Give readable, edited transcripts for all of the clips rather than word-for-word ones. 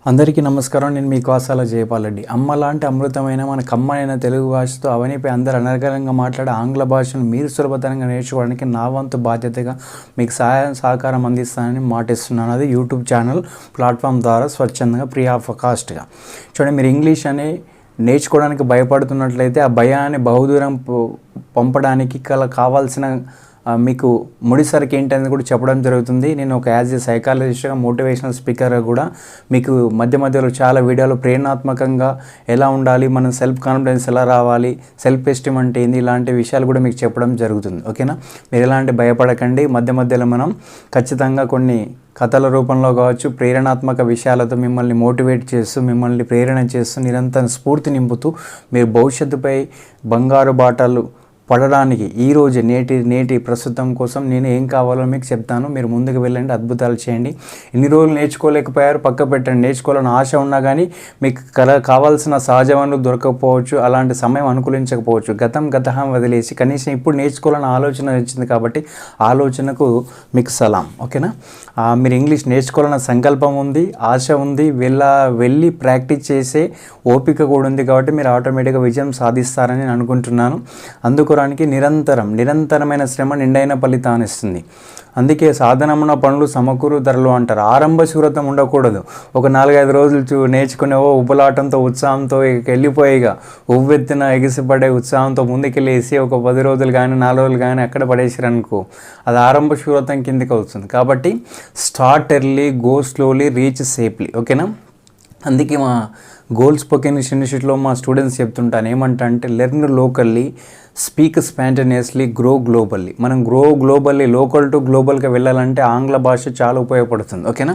అందరికీ నమస్కారం. నేను మీ కోసాల జయపాల్. అమ్మ లాంటి అమృతమైన మన కమ్మనైన తెలుగు భాషతో అవనిపై అందరూ అనర్గళంగా మాట్లాడే ఆంగ్ల భాషను మీరు సులభతరంగా నేర్చుకోవడానికి నా వంతు బాధ్యతగా మీకు సహకారం అందిస్తానని మాటిస్తున్నాను. అది యూట్యూబ్ ఛానల్ ప్లాట్ఫామ్ ద్వారా స్వచ్ఛందంగా ఫ్రీ ఆఫ్ కాస్ట్గా. చూడండి, మీరు ఇంగ్లీష్ అని నేర్చుకోవడానికి భయపడుతున్నట్లయితే ఆ భయాన్ని బహుదూరం పంపడానికి కావాల్సిన మీకు ముడిసరికి ఏంటనేది కూడా చెప్పడం జరుగుతుంది. నేను ఒక యాజ్ ఏ సైకాలజిస్ట్గా మోటివేషనల్ స్పీకర్గా కూడా మీకు మధ్యలో చాలా వీడియోలు ప్రేరణాత్మకంగా ఎలా ఉండాలి, మనం సెల్ఫ్ కాన్ఫిడెన్స్ ఎలా రావాలి, సెల్ఫ్ ఎస్టీమ్ అంటే ఏంది, ఇలాంటి విషయాలు కూడా మీకు చెప్పడం జరుగుతుంది. ఓకేనా, మీరు ఎలాంటి భయపడకండి. మధ్యలో మనం ఖచ్చితంగా కొన్ని కథల రూపంలో కావచ్చు, ప్రేరణాత్మక విషయాలతో మిమ్మల్ని మోటివేట్ చేస్తూ, మిమ్మల్ని ప్రేరణ చేస్తూ, నిరంతరం స్ఫూర్తి నింపుతూ మీరు భవిష్యత్తుపై బంగారు బాటలు పడడానికి ఈరోజు నేటి ప్రస్తుతం కోసం నేను ఏం కావాలో మీకు చెప్తాను. మీరు ముందుకు వెళ్ళండి, అద్భుతాలు చేయండి. ఇన్ని రోజులు నేర్చుకోలేకపోయారు, పక్క పెట్టండి. నేర్చుకోవాలని ఆశ ఉన్నా కానీ మీకు కావాల్సిన సహజ వనరులు దొరకకపోవచ్చు, అలాంటి సమయం అనుకూలించకపోవచ్చు. గతం వదిలేసి కనీసం ఇప్పుడు నేర్చుకోవాలని ఆలోచన వచ్చింది కాబట్టి ఆలోచనకు మీకు సలాం. ఓకేనా, మీరు ఇంగ్లీష్ నేర్చుకోవాలన్న సంకల్పం ఉంది, ఆశ ఉంది, వెళ్ళి ప్రాక్టీస్ చేసే ఓపిక కూడా ఉంది కాబట్టి మీరు ఆటోమేటిక్గా విజయం సాధిస్తారని నేను అనుకుంటున్నాను. నిరంతరమైన శ్రమ నిండైన ఫలితాన్ని ఇస్తుంది. అందుకే సాధనమున పనులు సమకూరు ధరలు అంటారు. ఆరంభ శూరతం ఉండకూడదు. ఒక 4-5 రోజులు నేర్చుకునే ఉబలాటంతో ఉత్సాహంతో వెళ్ళిపోయిగా ఉవ్వెత్తిన ఎగిసిపడే ఉత్సాహంతో ముందుకెళ్ళేసి ఒక 10 రోజులు కానీ 4 రోజులు కానీ అక్కడ పడేసారనుకో, అది ఆరంభ శూరతం కిందకి అవుతుంది. కాబట్టి start early, go slowly, reach safely. ఓకేనా, అందుకే మా గోల్ స్పోకెన్ ఇన్స్టిట్యూట్లో మా స్టూడెంట్స్ చెప్తుంటాను ఏమంటే learn locally, speak spontaneously, grow globally. మనం గ్రో గ్లోబల్లీ, లోకల్ టు గ్లోబల్గా వెళ్ళాలంటే ఆంగ్ల భాష చాలా ఉపయోగపడుతుంది. ఓకేనా,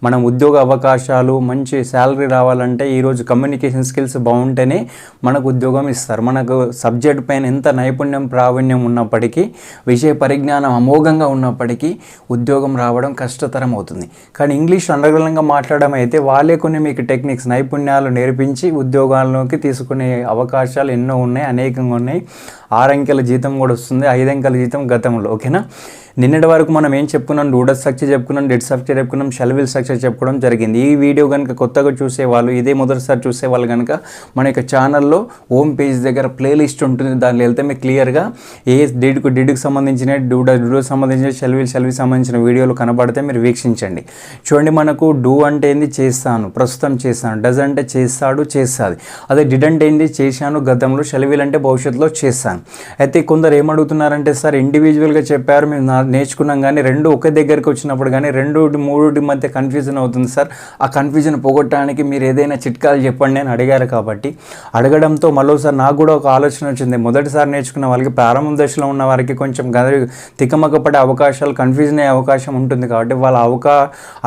మనం ఉద్యోగ అవకాశాలు, మంచి శాలరీ రావాలంటే ఈరోజు కమ్యూనికేషన్ స్కిల్స్ బాగుంటేనే మనకు ఉద్యోగం ఇస్తారు. మనకు సబ్జెక్ట్ పైన ఎంత నైపుణ్యం ప్రావీణ్యం ఉన్నప్పటికీ, విషయ పరిజ్ఞానం అమోఘంగా ఉన్నప్పటికీ ఉద్యోగం రావడం కష్టతరం అవుతుంది. కానీ ఇంగ్లీష్ అనర్గళంగా మాట్లాడడం అయితే వాళ్ళే కొన్ని మీకు టెక్నిక్స్, నైపుణ్యాలు నేర్పించి ఉద్యోగాల్లోకి తీసుకునే అవకాశాలు ఎన్నో ఉన్నాయి, అనేకంగా ఉన్నాయి. 6 అంకెల జీతం కూడా వస్తుంది, 5 అంకెల జీతం గతంలో. ఓకేనా, నిన్నటి వరకు మనం ఏం చెప్పుకున్నాం, డూడర్ స్ట్రక్చర్ చెప్పుకున్నాం, డెడ్ స్ట్రక్చర్ చెప్పుకున్నాం, షెల్విల్ స్ట్రక్చర్ చెప్పుకోవడం జరిగింది. ఈ వీడియో కనుక కొత్తగా చూసేవాళ్ళు, ఇదే మొదటిసారి చూసేవాళ్ళు కనుక మన యొక్క ఛానల్లో హోమ్ పేజ్ దగ్గర ప్లేలిస్ట్ ఉంటుంది. దానిలో వెళ్తే మీకు క్లియర్గా ఏ డిడ్కి సంబంధించిన డూడర్ సంబంధించిన షెల్విల్ సంబంధించిన వీడియోలు కనబడితే మీరు వీక్షించండి. చూడండి, మనకు డూ అంటే ఏంది, చేస్తాను, ప్రస్తుతం చేస్తాను. డజ్ అంటే చేస్తాడు, చేస్తుంది. అదే డిడ్ అంటే ఏంది, చేశాను గతంలో. షెల్విల్ అంటే భవిష్యత్తులో చేస్తాను. అయితే కొందరు ఏమడుగుతున్నారంటే, సార్ ఇండివిజువల్గా చెప్పారు, మేము నేర్చుకున్నాం కానీ రెండు ఒకే దగ్గరికి వచ్చినప్పుడు కానీ 2-3 మధ్య కన్ఫ్యూజన్ అవుతుంది సార్. ఆ కన్ఫ్యూజన్ పోగొట్టడానికి మీరు ఏదైనా చిట్కాలు చెప్పండి అని అడిగారు. కాబట్టి అడగడంతో మరోసారి నాకు కూడా ఒక ఆలోచన వచ్చింది. మొదటిసారి నేర్చుకున్న వాళ్ళకి, ప్రారంభ దశలో ఉన్న వారికి కొంచెం తికమకపడే అవకాశాలు, కన్ఫ్యూజన్ అయ్యే అవకాశం ఉంటుంది. కాబట్టి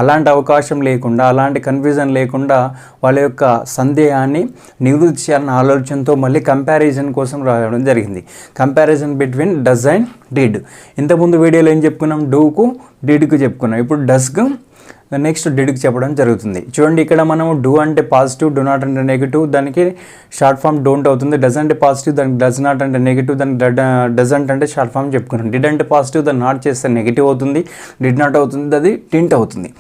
అలాంటి అవకాశం లేకుండా, అలాంటి కన్ఫ్యూజన్ లేకుండా వాళ్ళ యొక్క సందేహాన్ని నివృత్తి చేయాలన్న ఆలోచనతో మళ్ళీ కంపారిజన్ కోసం రావడం జరిగింది. Comparison between does and did. ఇంతకుముందు వీడియోలో ఏం చెప్పుకున్నాం, డూకు డిడ్కు చెప్పుకున్నాం. ఇప్పుడు డస్కు నెక్స్ట్ డిడ్కి చెప్పడం జరుగుతుంది. చూడండి, ఇక్కడ మనం డూ అంటే పాజిటివ్, డూ నాట్ అంటే నెగిటివ్, దానికి షార్ట్ ఫామ్ డోంట్ అవుతుంది. డజ్ అంటే పాజిటివ్, దానికి డజ్ నాట్ అంటే నెగిటివ్, దానికి డజంట్ అంటే షార్ట్ ఫామ్ చెప్పుకున్నాం. డిడ్ అంటే పాజిటివ్, దాన్ని నాట్ చేస్తే నెగిటివ్ అవుతుంది. డిడ్ నాట్ అవుతుంది, అది టింట్ అవుతుంది.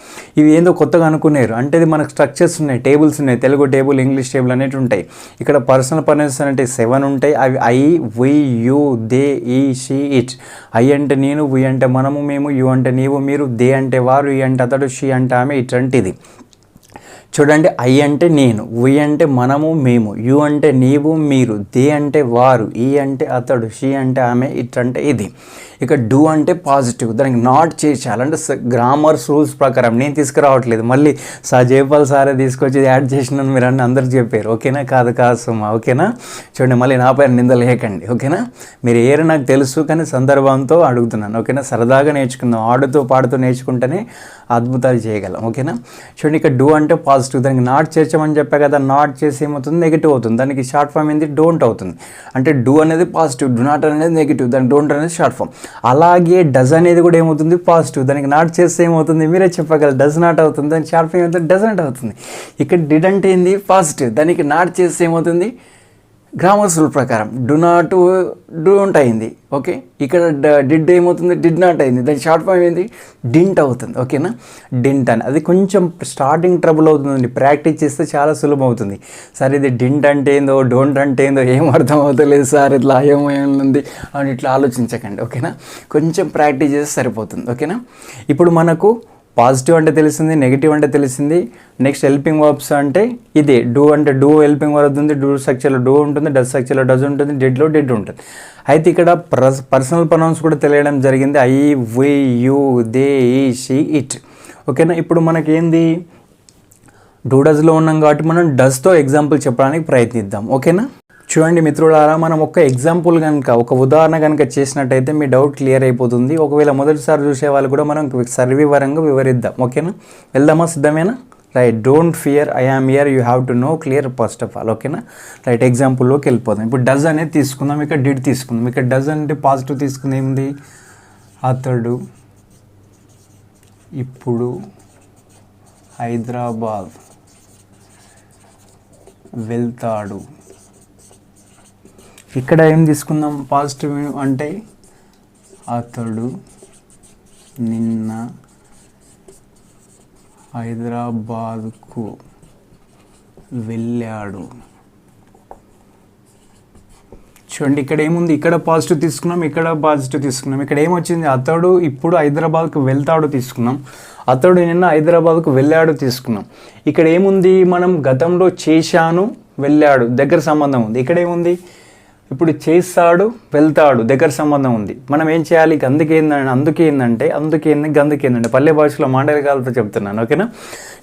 ఇవి ఏందో కొత్తగా అనుకున్నారు అంటే ఇది మనకు స్ట్రక్చర్స్ ఉన్నాయి, టేబుల్స్ ఉన్నాయి. తెలుగు టేబుల్, ఇంగ్లీష్ టేబుల్ అనేవి ఉంటాయి. ఇక్కడ పర్సనల్ ప్రొనౌన్స్ అంటే 7 ఉంటాయి. అవి ఐ, వి, యూ, దే, ఈ, షీ, ఇట్. ఐ అంటే నేను, వి అంటే మనము, మేము, యూ అంటే నీవు, మీరు, దే అంటే వారు, ఈ అంటే అతడు, షీ అంటే ఆమె, ఇట్లాంటిది. చూడండి, ఐ అంటే నేను, వి అంటే మనము, మేము, యు అంటే నీవు, మీరు, దే అంటే వారు, ఈ అంటే అతడు, షీ అంటే ఆమె, ఇట్ అంటే ఇది. ఇక డూ అంటే పాజిటివ్, దానికి నాట్ చేయాలంటే గ్రామర్స్ రూల్స్ ప్రకారం నేను తీసుకురావట్లేదు, మళ్ళీ జయపాల్ సారే తీసుకొచ్చి యాడ్ చేసినాను మీరు అన్నీ అందరికి చెప్పారు. ఓకేనా, కాదు సుమా. ఓకేనా, చూడండి, మళ్ళీ నా పైన నిందలేయకండి. ఓకేనా, మీరు ఏరు నాకు తెలుసు కానీ సందర్భంతో అడుగుతున్నాను. ఓకేనా, సరదాగా నేర్చుకుందాం, ఆడుతూ పాడుతూ నేర్చుకుంటేనే అద్భుతాలు చేయగలం. ఓకేనా, చూడండి, ఇక్కడ డూ అంటే పాజిటివ్, దానికి నాట్ చేర్చమని చెప్పా కదా, నాట్ చేసి ఏమవుతుంది, నెగిటివ్ అవుతుంది. దానికి షార్ట్ ఫామ్ ఏంది, డోంట్ అవుతుంది. అంటే డూ అనేది పాజిటివ్, డూ నాట్ అనేది నెగిటివ్, దానికి డోంట్ అనేది షార్ట్ ఫామ్. అలాగే డజ్ అనేది కూడా ఏమవుతుంది, పాజిటివ్, దానికి నాట్ చేస్తే ఏమవుతుంది, మీరే చెప్పగలరు, డజ్ నాట్ అవుతుంది. దానికి షార్ట్ ఫామ్ ఏమవుతుంది, డజంట్ అవుతుంది. ఇక్కడ డిడ్ అంటే ఏంది, పాజిటివ్, దానికి నాట్ చేస్తే ఏమవుతుంది, గ్రామర్ రూల్ ప్రకారం డోంట్ అయింది. ఓకే, ఇక్కడ డిడ్ ఏమవుతుంది, డిడ్ నాట్ అయింది. దాని షార్ట్ ఫామ్ ఏంది, డింట్ అవుతుంది. ఓకేనా, డింట్ అని అది కొంచెం స్టార్టింగ్ ట్రబుల్ అవుతుందండి. ప్రాక్టీస్ చేస్తే చాలా సులభం అవుతుంది. సార్ ఇది డింట్ అంటే ఏందో, డోంట్ అంటే ఏందో ఏం అర్థం అవుతలేదు సార్, ఇట్లా ఏమైంది అని ఇట్లా ఆలోచించకండి. ఓకేనా, కొంచెం ప్రాక్టీస్ చేస్తే సరిపోతుంది. ఓకేనా, ఇప్పుడు మనకు పాజిటివ్ అంటే తెలిసింది, నెగిటివ్ అంటే తెలిసింది. నెక్స్ట్ హెల్పింగ్ వర్బ్స్ అంటే ఇదే. డూ అంటే డూ హెల్పింగ్ వర్బ్ ఉంది, డూ స్ట్రక్చర్లో డూ ఉంటుంది, డస్ స్ట్రక్చర్లో డస్ ఉంటుంది, డిడ్లో డిడ్ ఉంటుంది. అయితే ఇక్కడ పర్సనల్ ప్రొనౌన్స్ కూడా తెలియడం జరిగింది. ఐ, వి, యూ, దే, ఈ, షీ, ఇట్. ఓకేనా, ఇప్పుడు మనకేంది డూ డస్లో ఉన్నాం కాబట్టి మనం డస్తో ఎగ్జాంపుల్ చెప్పడానికి ప్రయత్నిద్దాం. ఓకేనా, చూడండి మిత్రులారా, మనం ఒక ఎగ్జాంపుల్ కనుక, ఒక ఉదాహరణ కనుక చేసినట్టయితే మీ డౌట్ క్లియర్ అయిపోతుంది. ఒకవేళ మొదటిసారి చూసే వాళ్ళు కూడా మనం సర్వివరంగా వివరిద్దాం. ఓకేనా, వెళ్దామా, సిద్ధమేనా? Right, don't fear, I am here, you have to know clear first of all. ఓకేనా, రైట్, ఎగ్జాంపుల్లోకి వెళ్ళిపోదాం. ఇప్పుడు డజ్ అనేది తీసుకుందాం, ఇక్కడ డిడ్ తీసుకుందాం. ఇక్కడ డజ్ అంటే పాజిటివ్ తీసుకుంది ఏముంది, అతడు ఇప్పుడు హైదరాబాద్ వెళ్తాడు. ఇక్కడ ఏం తీసుకుందాం, పాజిటివ్ అంటే అతడు నిన్న హైదరాబాద్కు వెళ్ళాడు. చూడండి ఇక్కడ ఏముంది, ఇక్కడ పాజిటివ్ తీసుకున్నాం, ఇక్కడ పాజిటివ్ తీసుకున్నాం. ఇక్కడ ఏమొచ్చింది, అతడు ఇప్పుడు హైదరాబాద్కు వెళ్తాడు తీసుకున్నాం, అతడు నిన్న హైదరాబాద్కు వెళ్ళాడు తీసుకున్నాం. ఇక్కడ ఏముంది, మనం గతంలో చేశాను, వెళ్ళాడు, దగ్గర సంబంధం ఉంది. ఇక్కడ ఏముంది, ఇప్పుడు చేస్తాడు, వెళ్తాడు, దగ్గర సంబంధం ఉంది. మనం ఏం చేయాలి, అందుకేందంటే పల్లె భాషలో మాండలికాలతో చెప్తున్నాను. ఓకేనా,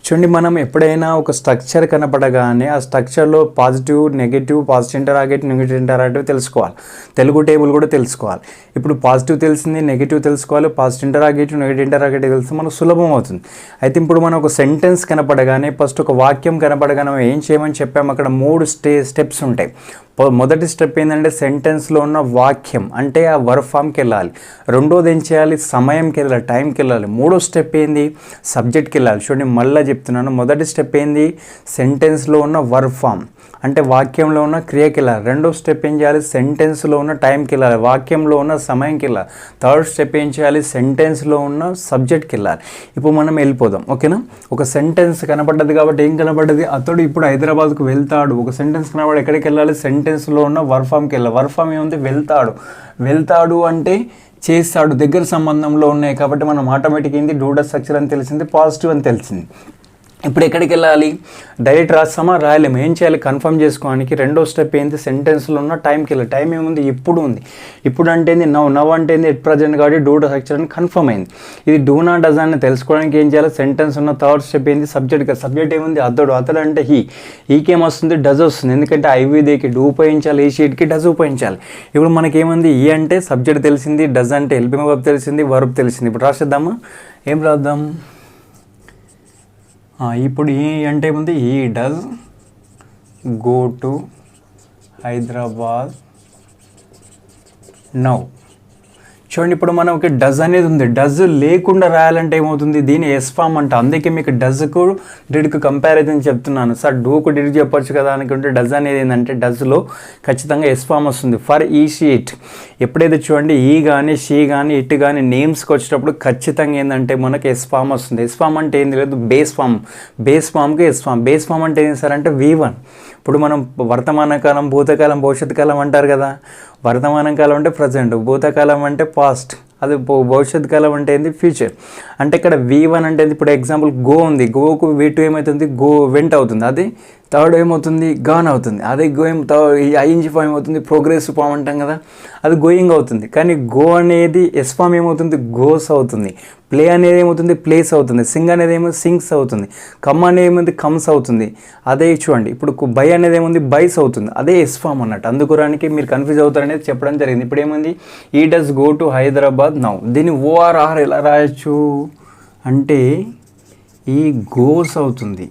చూడండి మనం ఎప్పుడైనా ఒక స్ట్రక్చర్ కనపడగానే ఆ స్ట్రక్చర్లో positive, negative, positive interrogative, negative interrogative తెలుసుకోవాలి. తెలుగు టేబుల్ కూడా తెలుసుకోవాలి. ఇప్పుడు పాజిటివ్ తెలిసింది, నెగిటివ్ తెలుసుకోవాలి, పాజిటివ్ ఇంటరాగేటివ్, నెగిటివ్ ఇంటరాగేటివ్ తెలిస్తే మనకు సులభం అవుతుంది. అయితే ఇప్పుడు మనం ఒక సెంటెన్స్ కనపడగానే, ఫస్ట్ ఒక వాక్యం కనపడగానే ఏం చేయమని చెప్పాము, అక్కడ 3 స్టెప్స్ ఉంటాయి. మొదటి స్టెప్ ఏంటంటే సెంటెన్స్లో ఉన్న వాక్యం అంటే ఆ వర్బ్ ఫామ్కి వెళ్ళాలి. రెండోది ఏం చేయాలి, సమయంకి వెళ్ళాలి, టైంకి వెళ్ళాలి. మూడో స్టెప్ ఏంది, సబ్జెక్ట్కి వెళ్ళాలి. చూడండి మళ్ళీ చెప్తున్నాను, మొదటి స్టెప్ ఏంది, సెంటెన్స్లో ఉన్న వర్బ్ ఫామ్ అంటే వాక్యంలో ఉన్న క్రియకి వెళ్ళాలి. రెండో స్టెప్ ఏం చేయాలి, సెంటెన్స్లో ఉన్న టైంకి వెళ్ళాలి, వాక్యంలో ఉన్న సమయంకి వెళ్ళాలి. థర్డ్ స్టెప్ ఏం చేయాలి, సెంటెన్స్లో ఉన్న సబ్జెక్ట్కి వెళ్ళాలి. ఇప్పుడు మనం వెళ్ళిపోదాం. ఓకేనా, ఒక సెంటెన్స్ కనపడ్డది కాబట్టి ఏం కనపడ్డది, అతడు ఇప్పుడు హైదరాబాద్కు వెళ్తాడు. ఒక సెంటెన్స్ కనపడి ఎక్కడికి వెళ్ళాలి, సెంటెన్స్లో ఉన్న వర్బ్ ఫామ్కి వెళ్ళాలి. వర్బ్ ఫామ్ ఏముంది, వెళ్తాడు అంటే చేస్తాడు, దగ్గర సంబంధంలో ఉన్నాయి కాబట్టి మనం ఆటోమేటిక్ ఏంది, డూ డస్ స్ట్రక్చర్ అని తెలిసింది, పాజిటివ్ అని తెలిసింది. ఇప్పుడు ఎక్కడికి వెళ్ళాలి, డైరెక్ట్ రాస్తామా, రాయలేము. ఏం చేయాలి, కన్ఫర్మ్ చేసుకోవడానికి రెండో స్టెప్ ఏంటి, సెంటెన్స్లో ఉన్న టైంకి వెళ్ళాలి. టైం ఏముంది, ఇప్పుడు ఉంది. ఇప్పుడు అంటే ఏంది, నవ్ అంటే ఏంది, ఎట్ ప్రజెంట్ కాబట్టి డూ డస్ స్ట్రక్చర్ అని కన్ఫర్మ్ అయింది. ఇది డూ నాట్ డస్ అని తెలుసుకోవడానికి ఏం చేయాలి, సెంటెన్స్ ఉన్న థర్డ్ స్టెప్ ఏంది, సబ్జెక్ట్. సబ్జెక్ట్ ఏముంది, అతడు అంటే ఈకేం వస్తుంది, డజ్ వస్తుంది. ఎందుకంటే ఐవిదేకి డూ ఉపయోగించాలి, ఈ షీట్కి డజ్ ఉపయోగించాలి. ఇప్పుడు మనకేముంది, ఈ అంటే సబ్జెక్ట్ తెలిసింది, డజ్ అంటే హెల్పింగ్ వర్బ్ తెలిసింది, వర్బ్ తెలిసింది. ఇప్పుడు రాసేద్దామా, ఏం రాద్దాం, ఇప్పుడు ఈ అంటే ఏముంది, ఈ does go to Hyderabad now. చూడండి ఇప్పుడు మనకి డజ్ అనేది ఉంది, డజ్ లేకుండా రాయాలంటే ఏమవుతుంది, దీని ఎస్ ఫామ్ అంట. అందుకే మీకు డజ్కు డిడ్కు కంపారిజన్ చెప్తున్నాను. సార్ డూకు డిడ్ చెప్పొచ్చు కదా అనుకుంటే, డజ్ అనేది ఏంటంటే డజ్లో ఖచ్చితంగా ఎస్ ఫామ్ వస్తుంది. ఫర్ ఈ షీట్ ఎప్పుడైతే చూడండి ఈ కానీ, షీ కానీ, ఇట్ కానీ నేమ్స్కి వచ్చేటప్పుడు ఖచ్చితంగా ఏంటంటే మనకి ఎస్ ఫామ్ వస్తుంది. ఎస్ ఫామ్ అంటే ఏంది లేదు, బేస్ ఫామ్కి ఎస్ ఫామ్. బేస్ ఫామ్ అంటే ఏంటి సార్ అంటే V1. ఇప్పుడు మనం వర్తమాన కాలం, భూతకాలం, భవిష్యత్ కాలం అంటారు కదా. వర్తమాన కాలం అంటే ప్రజెంట్, భూతకాలం అంటే పాస్ట్, అది భవిష్యత్ కాలం అంటే ఏంది ఫ్యూచర్. అంటే ఇక్కడ V1 అంటే ఇప్పుడు ఎగ్జాంపుల్ గో ఉంది, గోకు V2 ఏమవుతుంది, వెంట్ అవుతుంది. అది థర్డ్ ఏమవుతుంది, గాన్ అవుతుంది. అదే ఐఎన్జీ ఫామ్ ఏమవుతుంది, ప్రోగ్రెసివ్ ఫామ్ అంటాం కదా, అది గోయింగ్ అవుతుంది. కానీ గో అనేది ఎస్ ఫామ్ ఏమవుతుంది, గోస్ అవుతుంది. ప్లే అనేది ఏమవుతుంది, ప్లేస్ అవుతుంది. సింగ్ అనేది ఏమో సింగ్స్ అవుతుంది. కమ్ అనేది ఏముంది, కమ్స్ అవుతుంది. అదే చూడండి ఇప్పుడు బై అనేది ఏముంది, బైస్ అవుతుంది. అదే ఎస్ ఫామ్ అన్నట్టు. అందుకురానికి మీరు కన్ఫ్యూజ్ అవుతారనేది చెప్పడం జరిగింది. ఇప్పుడు ఏముంది, ఈ does go to Hyderabad now. దీన్ని ORR ఎలా రాయొచ్చు అంటే ఈ గోస్ అవుతుంది,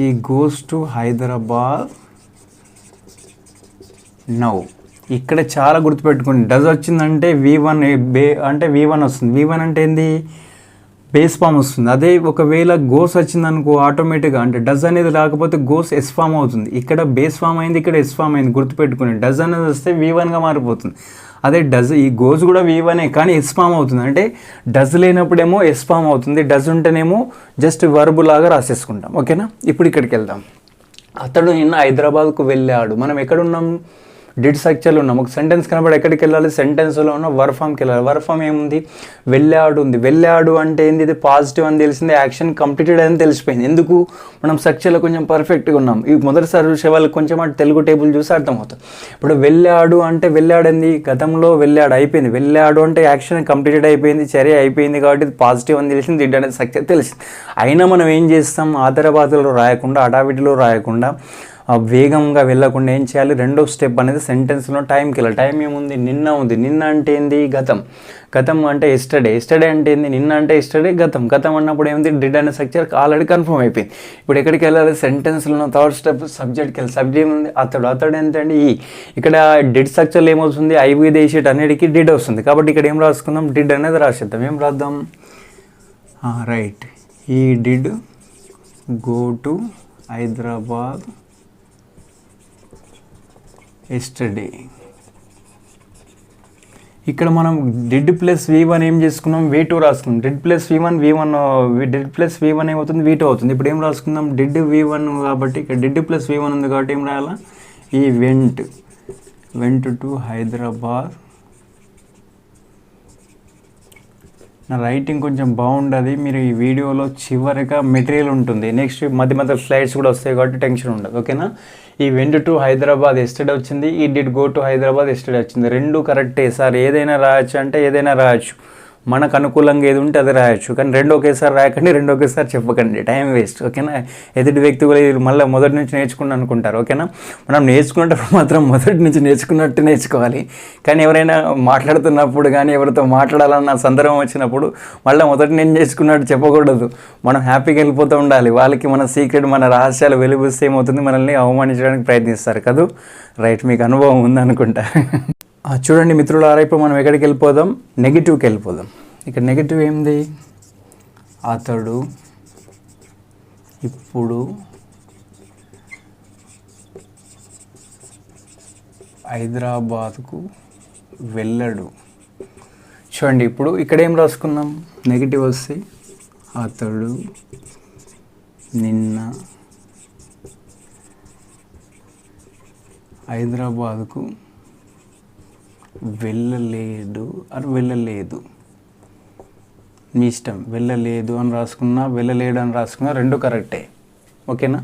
ఈ గోస్ టు హైదరాబాద్ నౌ. ఇక్కడ చాలా గుర్తుపెట్టుకోండి, డస్ వచ్చిందంటే V1 అంటే V1 వస్తుంది. V1 అంటే ఏంది, బేస్ ఫామ్ వస్తుంది. అదే ఒకవేళ గోస్ వచ్చిందనుకో ఆటోమేటిక్గా అంటే డజ్ అనేది రాకపోతే గోస్ ఎస్ ఫామ్ అవుతుంది. ఇక్కడ బేస్ ఫామ్ అయింది, ఇక్కడ ఎస్ ఫామ్ అయింది, గుర్తుపెట్టుకుని డజ్ అనేది వస్తే V1గా మారిపోతుంది. అదే డజ్ ఈ గోస్ కూడా V1ఏ కానీ ఎస్ ఫామ్ అవుతుంది. అంటే డజ్ లేనప్పుడేమో ఎస్ ఫామ్ అవుతుంది, డజ్ ఉంటేనేమో జస్ట్ వర్బ్ లాగా రాసేసుకుంటాం. ఓకేనా, ఇప్పుడు ఇక్కడికి వెళ్దాం. అతడు నిన్న హైదరాబాద్కు వెళ్ళాడు. మనం ఎక్కడున్నాం, డిడ్ స్ట్రక్చర్లో ఉన్నాం. ఒక సెంటెన్స్ కనబడి ఎక్కడికి వెళ్ళాలి, సెంటెన్స్లో ఉన్న వర్బ్ ఫామ్కి వెళ్ళాలి. వర్బ్ ఫామ్ ఏముంది, వెళ్ళాడు ఉంది. వెళ్ళాడు అంటే ఏంది, ఇది పాజిటివ్ అని తెలిసింది, యాక్షన్ కంప్లీటెడ్ అని తెలిసిపోయింది. ఎందుకు, మనం స్ట్రక్చర్లో కొంచెం పర్ఫెక్ట్గా ఉన్నాం. ఈ మొదటిసారి చూసే వాళ్ళకి కొంచెం అటు తెలుగు టేబుల్ చూసి అర్థమవుతుంది. ఇప్పుడు వెళ్ళాడు అంటే వెళ్ళాడంది గతంలో వెళ్ళాడు అయిపోయింది. వెళ్ళాడు అంటే యాక్షన్ కంప్లీటెడ్ అయిపోయింది, చర్య అయిపోయింది కాబట్టి ఇది పాజిటివ్ అని తెలిసింది, డిడ్ అనేది స్ట్రక్చర్ తెలిసింది. అయినా మనం ఏం చేస్తాం, ఆధారబాధలో రాయకుండా అడావిడిలో రాయకుండా వేగంగా వెళ్ళకుండా ఏం చేయాలి, రెండో స్టెప్ అనేది సెంటెన్స్లో టైంకి వెళ్ళాలి. టైం ఏముంది, నిన్న ఉంది. నిన్న అంటే ఏంది, గతం. గతం అంటే ఎస్టర్డే. ఎస్టర్డే అంటే ఏంది, నిన్న అంటే ఎస్టర్డే, గతం. గతం అన్నప్పుడు ఏముంది, డిడ్ అనే స్ట్రక్చర్ ఆల్రెడీ కన్ఫర్మ్ అయిపోయింది. ఇప్పుడు ఎక్కడికి వెళ్ళాలి, సెంటెన్స్లో థర్డ్ స్టెప్ సబ్జెక్ట్కి వెళ్ళాలి. సబ్జెక్ట్ ఏముంది, అతడు. అతడు ఏంటంటే ఈ. ఇక్కడ డిడ్ స్ట్రక్చర్లో ఏమవుతుంది, ఐ విత్ ఏ షీట్ అన్నిటికీ డిడ్ వస్తుంది. కాబట్టి ఇక్కడ ఏం రాసుకుందాం, డిడ్ అనేది రాసేద్దాం. ఏం రాద్దాం, రైట్, ఈ did go to Hyderabad yesterday. ఇక్కడ మనం డిడ్ ప్లస్ V1 ఏం చేసుకున్నాం, V2 రాసుకున్నాం. Did plus V1 did plus V1 ఏమవుతుంది, V2 అవుతుంది. ఇప్పుడు ఏం రాసుకుందాం, డిడ్ V1 కాబట్టి ఇక్కడ డిడ్ ప్లస్ V1 ఉంది కాబట్టి ఏం రాయాలా, ఈ వెంట్ టు హైదరాబాద్. నా రైటింగ్ కొంచెం బాగుండదు, మీరు ఈ వీడియోలో చివరిగా మెటీరియల్ ఉంటుంది, నెక్స్ట్ మధ్య మధ్య స్లైడ్స్ కూడా వస్తాయి కాబట్టి టెన్షన్ ఉండదు. ఓకేనా, ఈ వెంట్ టు హైదరాబాద్ ఎస్టర్డే వచ్చింది, ఈ did go to Hyderabad yesterday వచ్చింది. రెండు కరెక్టే సార్. ఏదైనా రాయొచ్చు అంటే ఏదైనా రాయొచ్చు, మనకు అనుకూలంగా ఏది ఉంటే అది రాయొచ్చు. కానీ రెండు ఒకేసారి రాయకండి, రెండు ఒకేసారి చెప్పకండి, టైం వేస్ట్. ఓకేనా, ఎదుటి వ్యక్తి కూడా మళ్ళీ మొదటి నుంచి నేర్చుకుని అనుకుంటారు. ఓకేనా, మనం నేర్చుకున్నప్పుడు మాత్రం మొదటి నుంచి నేర్చుకున్నట్టు నేర్చుకోవాలి. కానీ ఎవరైనా మాట్లాడుతున్నప్పుడు కానీ ఎవరితో మాట్లాడాలన్న సందర్భం వచ్చినప్పుడు మళ్ళీ మొదటి నేను నేర్చుకున్నట్టు చెప్పకూడదు. మనం హ్యాపీగా వెళ్ళిపోతూ ఉండాలి. వాళ్ళకి మన సీక్రెట్, మన రహస్యాలు వెలుగుస్తే ఏమవుతుంది, మనల్ని అవమానించడానికి ప్రయత్నిస్తారు కదా. రైట్, మీకు అనుభవం ఉందనుకుంటా. చూడండి మిత్రులారా, ఇప్పుడు మనం ఎక్కడికి వెళ్ళిపోదాం, నెగిటివ్కి వెళ్ళిపోదాం. ఇక్కడ నెగిటివ్ ఏంది, అతడు ఇప్పుడు హైదరాబాద్కు వెళ్ళడు. చూడండి ఇప్పుడు ఇక్కడ ఏం రాసుకున్నాం, నెగిటివ్ వస్తే అతడు నిన్న హైదరాబాద్కు వెళ్ళలేదు అని వెళ్ళలేదు, మీ ఇష్టం. వెళ్ళలేదు అని రాసుకున్నా, వెళ్ళలేడు అని రాసుకున్నా, రెండు కరెక్టే. ఓకేనా,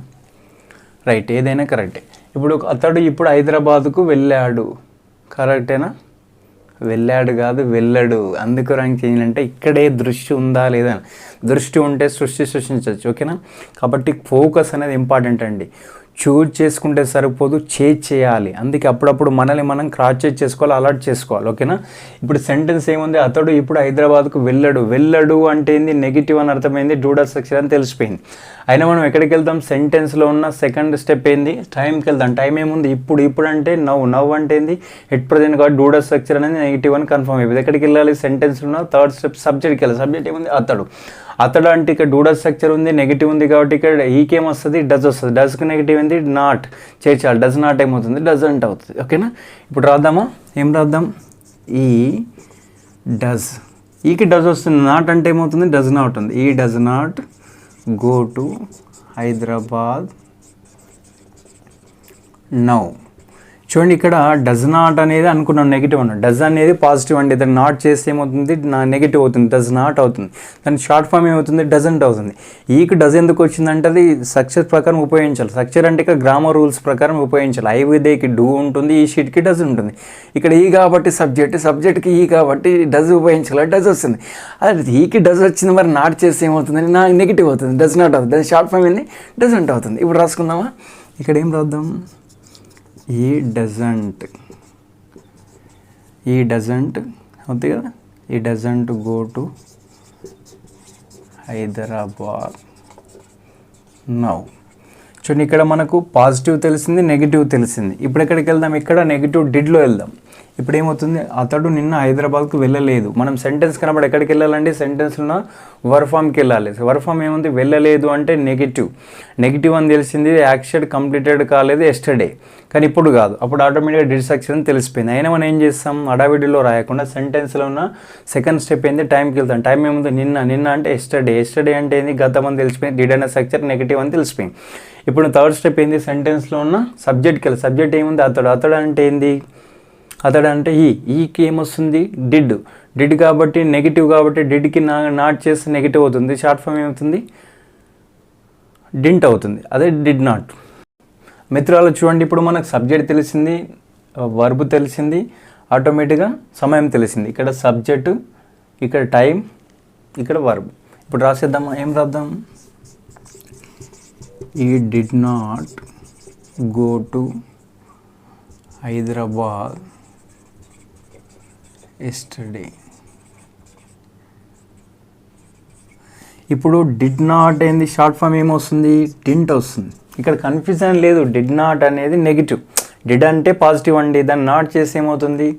రైట్, ఏదైనా కరెక్టే. ఇప్పుడు అతడు ఇప్పుడు హైదరాబాద్కు వెళ్ళాడు, కరెక్టేనా, వెళ్ళాడు కాదు వెళ్ళడు. అందుకు ర్యాంక్ చేయాలంటే ఇక్కడే దృష్టి ఉందా లేదా, దృష్టి ఉంటే సృష్టించవచ్చు. ఓకేనా, కాబట్టి ఫోకస్ అనేది ఇంపార్టెంట్ అండి. చూజ్ చేసుకుంటే సరిపోదు, చేయాలి. అందుకే అప్పుడప్పుడు మనల్ని మనం క్రాస్ చెక్ చేసుకోవాలి, అలర్ట్ చేసుకోవాలి. ఓకేనా, ఇప్పుడు సెంటెన్స్ ఏముంది, అతడు ఇప్పుడు హైదరాబాద్కు వెళ్ళడు అంటే ఏంది, నెగిటివ్ అని అర్థమైంది, డూడర్ స్ట్రక్చర్ అని తెలిసిపోయింది. అయినా మనం ఎక్కడికి వెళ్తాం, సెంటెన్స్లో ఉన్న సెకండ్ స్టెప్ ఏంది, టైంకి వెళ్తాం. టైం ఏముంది, ఇప్పుడు అంటే నవ్వు అంటే ఏంది, ఎట్ ప్రజెంట్ కాబట్టి డూడర్ స్ట్రక్చర్ అనేది నెగిటివ్ అని కన్ఫర్మ్ అయిపోయింది. ఎక్కడికి వెళ్ళాలి, సెంటెన్స్లో ఉన్న థర్డ్ స్టెప్ సబ్జెక్ట్కి వెళ్ళాలి. సబ్జెక్ట్ ఏముంది, అతడు అంటే ఇక్కడ డూడర్ స్ట్రక్చర్ ఉంది, నెగిటివ్ ఉంది కాబట్టి ఇక్కడ ఈకేం వస్తుంది, డజ్ వస్తుంది. డజ్కి నెగిటివ్ ఏంది, నాట్ చేర్చాలి. డజ్ నాట్ ఏమవుతుంది, డజంట్ అవుతుంది. ఓకేనా, ఇప్పుడు రాద్దామా, ఏం రాద్దాం, ఈ డజ్, ఈకి డజ్ వస్తుంది, నాట్ అంటే ఏమవుతుంది, డజ్ నాట్ ఉంది. ఈ does not go to Hyderabad now. చూడండి ఇక్కడ డజ్ నాట్ అనేది అనుకున్నాం నెగిటివ్ అన్న, డజ్ అనేది పాజిటివ్ అండి. దాన్ని నాట్ చేస్తే ఏమవుతుంది, నెగిటివ్ అవుతుంది, డజ్ నాట్ అవుతుంది. దాని షార్ట్ ఫామ్ ఏమవుతుంది, డజంట్ అవుతుంది. ఈకి డజ్ ఎందుకు వచ్చిందంటే అది స్ట్రక్చర్ ప్రకారం ఉపయోగించాలి. స్ట్రక్చర్ అంటే ఇక్కడ గ్రామర్ రూల్స్ ప్రకారం ఉపయోగించాలి. ఐ విత్ ఏకి డూ ఉంటుంది, ఈ షీట్కి డజ్ ఉంటుంది. ఇక్కడ ఈ కాబట్టి సబ్జెక్ట్కి ఈ కాబట్టి డజ్ ఉపయోగించాలి, డజ్ వస్తుంది. అదే ఈకి డజ్ వచ్చింది, మరి నాట్ చేస్తే ఏమవుతుంది, నాకు నెగిటివ్ అవుతుంది, డజ్ నాట్ అవుతుంది. దాని షార్ట్ ఫామ్ ఏంది, డజంట్ అవుతుంది. ఇప్పుడు రాసుకుందామా, ఇక్కడ ఏం రాద్దాం, ఈ డజంట్ అవుతుంది కదా, ఈ doesn't go to Hyderabad now. చూడండి ఇక్కడ మనకు పాజిటివ్ తెలిసింది, నెగిటివ్ తెలిసింది. ఇప్పుడు ఎక్కడికి వెళ్దాం, ఇక్కడ నెగిటివ్ డిడ్లో వెళ్దాం. ఇప్పుడు ఏమవుతుంది, అతడు నిన్న హైదరాబాద్కు వెళ్ళలేదు. మనం సెంటెన్స్ కనబడి ఎక్కడికి వెళ్ళాలండి, సెంటెన్స్లో వర్బ్ ఫామ్కి వెళ్ళాలి. వర్బ్ ఫామ్ ఏముంది, వెళ్ళలేదు అంటే నెగిటివ్ అని తెలిసింది, యాక్షన్ కంప్లీటెడ్ కాలేదు ఎస్టర్డే, కానీ ఇప్పుడు కాదు, అప్పుడు ఆటోమేటిక్గా డిడ్ సక్సెస్ తెలిసిపోయింది. అయినా మనం ఏం చేస్తాం, అడావిడిలో రాయకుండా సెంటెన్స్లో ఉన్న సెకండ్ స్టెప్ ఏంది, టైంకి వెళ్తాం. టైం ఏముంది, నిన్న అంటే ఎస్టర్డే అంటే ఏంది, గతం అని తెలిసిపోయింది, డిడ్ అనే స్ట్రక్చర్ నెగిటివ్ అని తెలిసిపోయింది. ఇప్పుడు థర్డ్ స్టెప్ ఏంది, సెంటెన్స్లో ఉన్న సబ్జెక్ట్కి వెళ్ళి. సబ్జెక్ట్ ఏముంది, అతడు అంటే ఏంది, అతడు అంటే ఈకి ఏమొస్తుంది, డిడ్ కాబట్టి నెగిటివ్, కాబట్టి డిడ్కి నాట్ చేస్తే నెగిటివ్ అవుతుంది. షార్ట్ ఫామ్ ఏమవుతుంది, డింట్ అవుతుంది, అదే డిడ్ నాట్. మిత్రాలు చూడండి, ఇప్పుడు మనకు సబ్జెక్ట్ తెలిసింది, వర్బ్ తెలిసింది, ఆటోమేటిక్గా సమయం తెలిసింది. ఇక్కడ సబ్జెక్టు, ఇక్కడ టైం, ఇక్కడ వర్బ్. ఇప్పుడు రాసేద్దామా, ఏం రాద్దాం, ఈ did not go to Hyderabad yesterday. ఇప్పుడు డిడ్ నాట్ ఏంది, షార్ట్ ఫామ్ ఏమొస్తుంది, డింట్ వస్తుంది. ఇక్కడ కన్ఫ్యూజన్ లేదు, డిడ్ నాట్ అనేది నెగిటివ్, డిడ్ అంటే పాజిటివ్ అండి, దాన్ని నాట్ చేసి ఏమవుతుంది,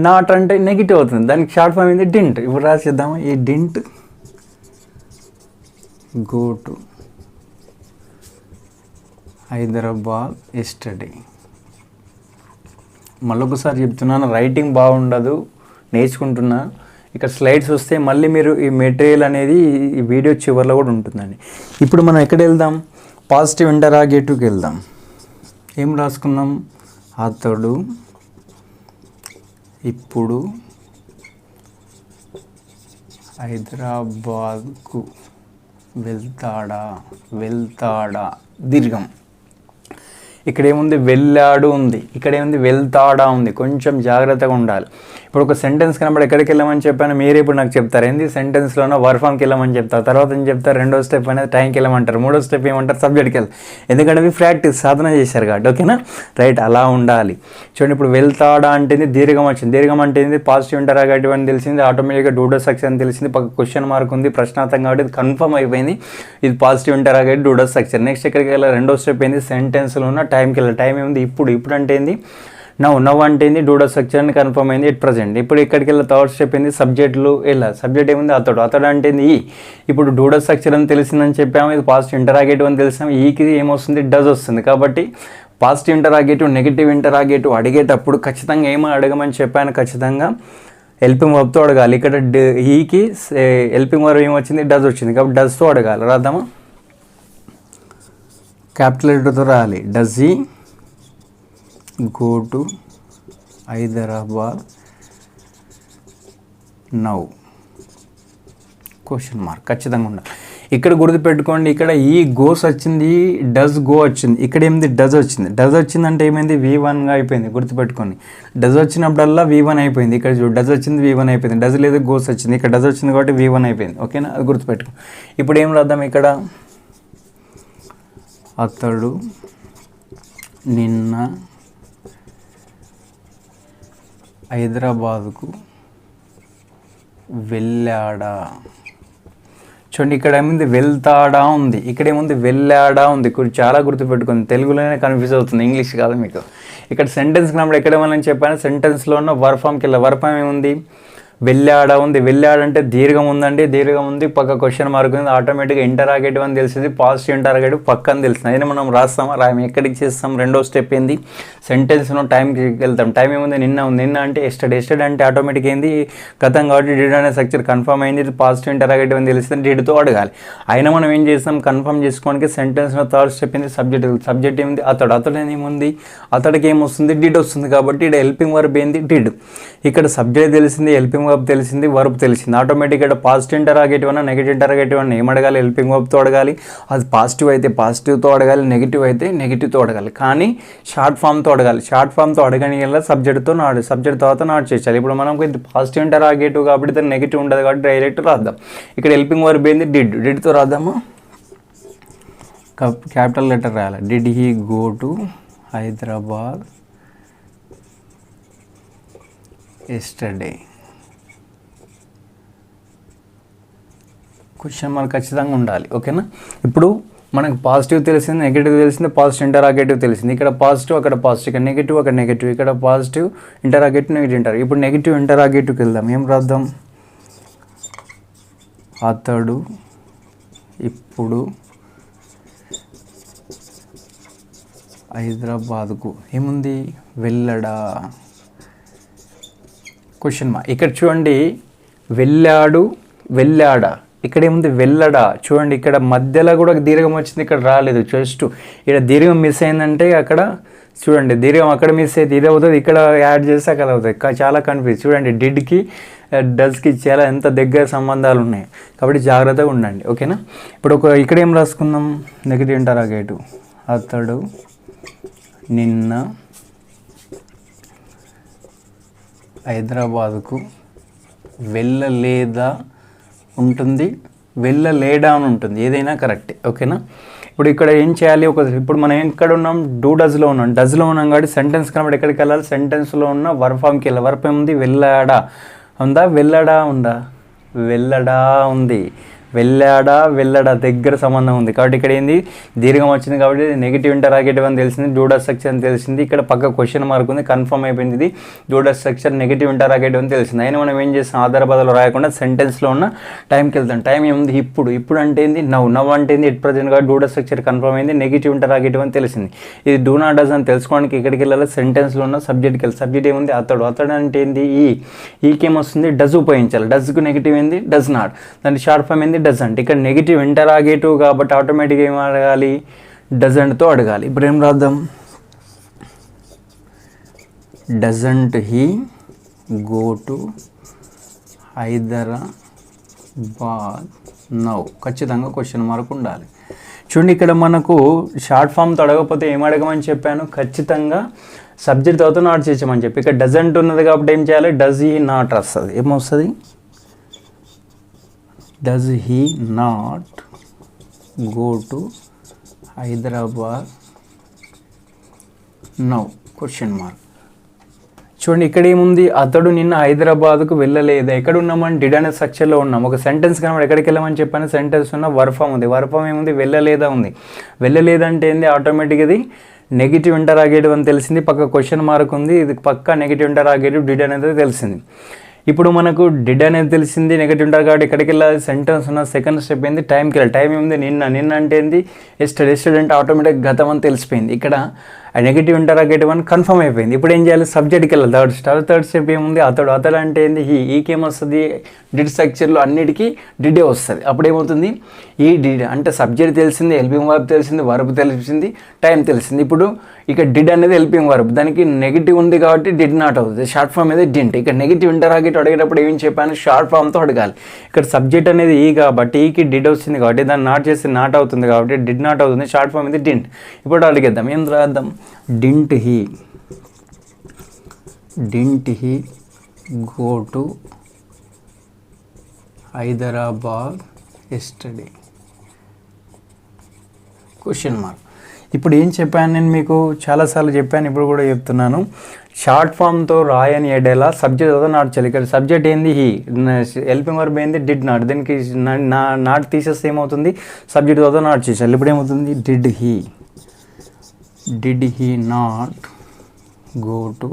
నాట్ అంటే నెగిటివ్ అవుతుంది, దానికి షార్ట్ ఫామ్ ఏంది, డింట్. ఇప్పుడు రాసేద్దాము, he didn't go to Hyderabad yesterday. మళ్ళొకసారి చెప్తున్నాను, రైటింగ్ బాగుండదు, నేర్చుకుంటున్నా. ఇక్కడ స్లైడ్స్ వస్తే మళ్ళీ మీరు ఈ మెటీరియల్ అనేది ఈ వీడియో చివరిలో కూడా ఉంటుందండి. ఇప్పుడు మనం ఎక్కడ వెళ్దాం, పాజిటివ్ ఇంటరాగేటివ్కి వెళ్దాం. ఏం రాసుకుందాం, అతడు ఇప్పుడు హైదరాబాద్కు వెళ్తాడా దీర్ఘం. ఇక్కడ ఏముంది, వెళ్ళాడు ఉంది, ఇక్కడ ఏముంది, వెళ్తాడా ఉంది. కొంచెం జాగ్రత్తగా ఉండాలి. ఇప్పుడు ఒక సెంటెన్స్ కనబడి ఎక్కడికి వెళ్ళమని చెప్పాను, మీరే ఇప్పుడు నాకు చెప్తారు ఏంది, సెంటెన్స్లోనో వర్బ్ ఫామ్కి వెళ్ళమని చెప్తారు. తర్వాత ఏం చెప్తారు, రెండో స్టెప్ అనేది టైంకి వెళ్ళమంటారు, మూడో స్టెప్ ఏమంటారు, సబ్జెక్ట్కి వెళ్ళి. ఎందుకంటే అవి ప్రాక్టీస్, సాధన చేశారు కాబట్టి, ఓకేనా, రైట్, అలా ఉండాలి. చూడండి, ఇప్పుడు వెళ్తాడా అంటే దీర్ఘం వచ్చింది. దీర్ఘం అంటే పాజిటివ్ ఇంటరాగేటివ్ అని తెలిసింది, ఆటోమేటిక్గా డూడో స్ట్రక్చర్ అని తెలిసింది, పక్క క్వశ్చన్ మార్క్ ఉంది, ప్రశ్నార్థం కాబట్టి ఇది కన్ఫర్మ్ అయిపోయింది, ఇది పాజిటివ్ ఇంటరాగేటివ్ డూడో స్ట్రక్చర్. నెక్స్ట్ ఎక్కడికి వెళ్ళాలి, రెండో స్టెప్ ఏంది, సెంటెన్స్లో ఉన్న టైంకి వెళ్ళాలి. టైం ఏముంది, ఇప్పుడు అంటే ఏంది, నవ్ అంటే ఏంది, డూడో స్ట్రక్చర్ అని కన్ఫర్మ్ అయింది, ఇట్ ప్రజెంట్. ఇప్పుడు ఇక్కడికి వెళ్ళి థర్డ్ స్టెప్ ఏంది, సబ్జెక్టులు వెళ్ళాలి. సబ్జెక్ట్ ఏముంది, అతడు అంటే ఏంది, ఇప్పుడు డూడో స్ట్రక్చర్ అని తెలిసిందని చెప్పాము, ఇది పాజిటివ్ ఇంటరాగేటివ్ అని తెలిసాము, ఈకి ఏమొస్తుంది, డస్ వస్తుంది. కాబట్టి పాజిటివ్ ఇంటరాగేటివ్, నెగిటివ్ ఇంటరాగేటివ్ అడిగేటప్పుడు ఖచ్చితంగా ఏమో అడగమని చెప్పాను, ఖచ్చితంగా హెల్పింగ్ వర్బ్తో అడగాలి. ఇక్కడ ఈకి హెల్పింగ్ వర్బ్ ఏమొచ్చింది, డస్ వచ్చింది, కాబట్టి డస్తో అడగాలి. రాద్దామా, క్యాపిటల్ లెటర్తో రాయాలి. Does he go to Hyderabad now, question mark ఖచ్చితంగా ఉండాలి. ఇక్కడ గుర్తుపెట్టుకోండి, ఇక్కడ ఈ గోస్ వచ్చింది, డస్ గో వచ్చింది, ఇక్కడ ఏమిది, డస్ వచ్చింది. డస్ వచ్చిందంటే ఏమైంది, V1గా అయిపోయింది. గుర్తుపెట్టుకోండి, డస్ వచ్చినప్పుడల్లా V1 అయిపోయింది. ఇక్కడ చూడు, డస్ వచ్చింది, V1 అయిపోయింది. డస్ లేదు, గోస్ వచ్చింది, ఇక్కడ డస్ వచ్చింది కాబట్టి V1 అయిపోయింది, ఓకేనా, అది గుర్తుపెట్టుకో. ఇప్పుడు ఏం రాద్దాం, ఇక్కడ అతడు నిన్న హైదరాబాద్కు వెళ్ళాడా. చూడండి, ఇక్కడ ఏముంది, వెళ్తాడా ఉంది, ఇక్కడ ఏముంది, వెళ్ళాడా ఉంది. చాలా గుర్తుపెట్టుకుంది, తెలుగులోనే కన్ఫ్యూజ్ అవుతుంది, ఇంగ్లీష్ కాదు మీకు. ఇక్కడ సెంటెన్స్ కనబడి ఎక్కడ ఏమని చెప్పాను, సెంటెన్స్లో ఉన్న వర్బ్ ఫామ్కి వెళ్ళా. వర్బ్ ఫామ్ ఏముంది, వెళ్ళాడా ఉంది. వెళ్ళాడంటే దీర్ఘం ఉందండి, దీర్ఘం ఉంది, పక్క క్వశ్చన్ మార్క్ ఉంది, ఆటోమేటిక్గా ఇంటరాగేటివ్ అని తెలిసింది, పాజిటివ్ ఇంటరాగేటివ్ పక్కన తెలిసింది. అయినా మనం రాస్తామా, రాయం, ఎక్కడికి చేస్తాం, రెండో స్టెప్ ఏంది, సెంటెన్స్లో టైంకి వెళ్తాం. టైం ఏముంది, నిన్న ఉంది, నిన్న అంటే ఎస్టర్డే అంటే ఆటోమేటిక్ ఏంది, గతం కాబట్టి డిడ్ అనే స్ట్రక్చర్ కన్ఫర్మ్ అయింది, ఇది పాజిటివ్ ఇంటరాగేటివ్ అని తెలిసింది, డిడ్తో అడగాలి. అయినా మనం ఏం చేస్తాం, కన్ఫర్మ్ చేసుకోవడానికి సెంటెన్స్లో థర్డ్ స్టెప్ ఏంది, సబ్జెక్ట్ ఏముంది, అతడు ఏముంది, అతడికి ఏమొస్తుంది, డిడ్ వస్తుంది, కాబట్టి ఇక్కడ హెల్పింగ్ వర్బ్ ఏంది, డిడ్. ఇక్కడ సబ్జెక్ట్ తెలిసింది, హెల్పింగ్ వర్బ్ తెలిసింది, వర్బ్ తెలిసింది, ఆటోమేటిక్గా ఇక్కడ పాజిటివ్ ఇంటరాగేటివ్ అన్న నెగిటివ్ ఇంటరాగేటివ్ అన్న ఏం అడగాలి, హెల్పింగ్ వర్బ్తో అడగాలి. అది పాజిటివ్ అయితే పాజిటివ్తో అడగాలి, నెగిటివ్ అయితే నెగిటివ్తో అడగాలి, కానీ షార్ట్ ఫామ్తో అడగాలి. షార్ట్ ఫామ్తో అడగని సబ్జెక్ట్తో సబ్జెక్ట్ తర్వాత నాట్ చేయాలి. ఇప్పుడు మనకు ఇది పాజిటివ్ ఇంటరాగేటివ్ కాబట్టి దాన్ని నెగిటివ్ ఉండదు కాబట్టి డైరెక్ట్ రాద్దాం. ఇక్కడ హెల్పింగ్ వర్బ్ ఏంది, డిడ్తో రాద్దాము, క్యాపిటల్ లెటర్ రాయాలి. Did he go to Hyderabad yesterday, question mark ఖచ్చితంగా ఉండాలి, ఓకేనా. ఇప్పుడు మనకు పాజిటివ్ తెలిసింది, నెగిటివ్ తెలిసింది, పాజిటివ్ ఇంటరాగేటివ్ తెలిసింది. ఇక్కడ పాజిటివ్, అక్కడ పాజిటివ్, ఇక్కడ నెగిటివ్, అక్కడ నెగిటివ్, ఇక్కడ పాజిటివ్ ఇంటరాగేటివ్, నెగిటివ్ ఇంటరాగేటివ్. ఇప్పుడు నెగిటివ్ ఇంటరాగేటివ్కి వెళ్దాం. ఏం రాద్దాం? అతడు ఇప్పుడు హైదరాబాద్కు ఏముంది? వెళ్ళడా? Question mark. ఇక్కడ చూడండి, వెళ్ళాడు, వెళ్ళాడా. ఇక్కడ ఏముంది? వెళ్ళడా. చూడండి ఇక్కడ మధ్యలో కూడా దీర్ఘం వచ్చింది, ఇక్కడ రాలేదు. జస్ట్ ఇక్కడ దీర్ఘం మిస్ అయిందంటే అక్కడ చూడండి, దీర్ఘం అక్కడ మిస్ అయితే ఇది అవుతుంది, ఇక్కడ యాడ్ చేస్తే అక్కడ అవుతుంది. చాలా కన్ఫ్యూజ్. చూడండి డిడ్కి డస్కి చాలా ఎంత దగ్గర సంబంధాలు ఉన్నాయి, కాబట్టి జాగ్రత్తగా ఉండండి. ఓకేనా? ఇప్పుడు ఇక్కడ ఏం రాసుకుందాం? Negative interrogative. అతడు నిన్న హైదరాబాద్కు వెళ్ళలేదా ఉంటుంది, వెళ్ళలేడా అని ఉంటుంది, ఏదైనా కరెక్టే. ఓకేనా? ఇప్పుడు ఇక్కడ ఏం చేయాలి? ఇప్పుడు మనం ఎక్కడ ఉన్నాం? డస్లో ఉన్నాం. డస్లో ఉన్నాం కాబట్టి సెంటెన్స్ కాబట్టి ఎక్కడికి వెళ్ళాలి? సెంటెన్స్లో ఉన్న వర్బ్ ఫామ్కి వెళ్ళాలి. వర్బ్ ఏముంది? వెళ్ళాడా ఉందా? వెళ్ళడా ఉందా? వెళ్ళడా ఉంది. వెళ్ళాడా, వెళ్ళడా దగ్గర సంబంధం ఉంది కాబట్టి ఇక్కడ ఏంది? దీర్ఘం వచ్చింది కాబట్టి నెగిటివ్ ఇంటరాగేటివ్ అని తెలిసింది, డూడస్ స్ట్రక్చర్ అని తెలిసింది. ఇక్కడ పక్క క్వశ్చన్ మార్క్ ఉంది, కన్ఫర్మ్ అయిపోయింది. ఇది డూడస్ స్ట్రక్చర్ నెగిటివ్ ఇంటరాగేటివ్ అని తెలిసింది. అయినా మనం ఏం చేస్తాం? ఆధార పదాలు రాయకుండా సెంటెన్స్లో ఉన్న టైంకి వెళ్తాం. టైం ఏముంది? ఇప్పుడు. ఇప్పుడు అంటే ఏంది? నవ్ అంటే ఏంది? ఎట్ ప్రజెంట్ కాబట్టి డూడస్ స్ట్రక్చర్ కన్ఫర్మ్ అయింది, నెగిటివ్ ఇంటరాగేటివ్ అని తెలిసింది. ఇది డూ నాట్ డస్ అని తెలుసుకోవడానికి ఇక్కడికి వెళ్ళాలి, సెంటెన్స్లో ఉన్న సబ్జెక్ట్కి వెళ్ళి. సబ్జెక్ట్ ఏముంది? అతడు. అతడు అంటే ఏంది? ఈకి ఏమొస్తుంది? డస్ ఉపయోగించాలి. డస్కు నెగిటివ్ ఏంది? Does not. దాని షార్ట్ ఫామ్ ఏంది? డస్ అంటే. ఇక్కడ నెగిటివ్ ఇంటరాగేటివ్ కాబట్టి ఆటోమేటిక్గా ఏం అడగాలి? డజంట్తో అడగాలి. ఇప్పుడు ఏం రాద్దాం? Doesn't he go to Hyderabad now. ఖచ్చితంగా క్వశ్చన్ మార్క్ ఉండాలి. చూడండి ఇక్కడ మనకు షార్ట్ ఫామ్తో అడగకపోతే ఏం అడగమని చెప్పాను? ఖచ్చితంగా సబ్జెక్ట్ అవుతూ నాట్ చేసామని చెప్పి. ఇక్కడ డజంట్ ఉన్నది కాబట్టి ఏం చేయాలి? డస్ హీ నాట్ వస్తుంది. ఏమొస్తుంది? Does he not go to Hyderabad now? Question mark. చూడండి ఇక్కడ ఏముంది? అతడు నిన్న హైదరాబాద్కు వెళ్ళలేదా. ఎక్కడ ఉన్నామని? డిడ్ అనే స్ట్రక్చర్లో ఉన్నాం. ఒక సెంటెన్స్ కనుక ఎక్కడికి వెళ్ళమని చెప్పాను? సెంటెన్స్ ఉన్న వర్బ్ ఫామ్ ఉంది. వర్బ్ ఫామ్ ఏముంది? వెళ్ళలేదా ఉంది. వెళ్ళలేదంటే ఏంది? ఆటోమేటిక్గా ఇది నెగిటివ్ ఇంటరాగేటివ్ అని తెలిసింది, పక్క క్వశ్చన్ మార్క్ ఉంది, ఇది పక్క నెగిటివ్ ఇంటరాగేటివ్ డిడ్ అనేది తెలిసింది. ఇప్పుడు మనకు డిడ్ అనేది తెలిసింది, నెగిటివ్ ఇంటర్ కాబట్టి ఎక్కడికి వెళ్ళాలి? సెంటెన్స్ ఉన్న సెకండ్ స్టెప్ ఏంది? టైంకి వెళ్ళాలి. టైం ఏముంది? నిన్న అంటే ఏంది? ఎస్టర్డే అంటే ఆటోమేటిక్ గతం అని తెలిసిపోయింది. ఇక్కడ నెగిటివ్ ఇంటరాగేటివ్ అని కన్ఫర్మ్ అయిపోయింది. ఇప్పుడు ఏం చేయాలి? సబ్జెక్ట్కి వెళ్ళాలి. థర్డ్ స్టెప్ ఏముంది? అతడు. అతడు అంటే ఏంది? ఈకి ఏమొస్తుంది? డిడ్ స్ట్రక్చర్లో అన్నిటికీ డిడే వస్తుంది. అప్పుడు ఏమవుతుంది? ఈ డిడ్ అంటే సబ్జెక్ట్ తెలిసింది, హెల్పింగ్ వర్బ్ తెలిసింది, వర్బ్ తెలిసింది, టైం తెలిసింది. ఇప్పుడు ఇక డిడ్ అనేది హెల్పింగ్ వర్బ్, దానికి నెగిటివ్ ఉంది కాబట్టి డిడ్ నాట్ అవుతుంది. షార్ట్ ఫామ్ అనేది డింట్. ఇక నెగిటివ్ ఇంటరాగేటివ్ అడిగేటప్పుడు ఏం చెప్పాను? షార్ట్ ఫామ్తో అడగాలి. ఇక్కడ సబ్జెక్ట్ అనేది ఈ కాబట్టి ఈకి డిడ్ వచ్చింది కాబట్టి దాన్ని నాట్ చేస్తే నాట్ అవుతుంది కాబట్టి డిడ్ నాట్ అవుతుంది. షార్ట్ ఫామ్ ఇది డింట్. ఇప్పుడు అడిగేద్దాం. ఏం రాద్దాం? Didn't he go to Hyderabad yesterday? Question mark. ఇప్పుడు ఏం చెప్పాను? నేను మీకు చాలాసార్లు చెప్పాను, ఇప్పుడు కూడా చెప్తున్నాను. షార్ట్ ఫామ్తో రాయని ఎడేలా సబ్జెక్ట్ అవుతా నాట్ చేయాలి. ఇక్కడ సబ్జెక్ట్ ఏంది? హీ. హెల్పింగ్ వర్బ్ ఏంది? Did not. దీనికి నాట్ తీసేస్తే ఏమవుతుంది? సబ్జెక్ట్ అవుతా నాట్ చేసేయాలి. ఇప్పుడు ఏమవుతుంది? Did he not go to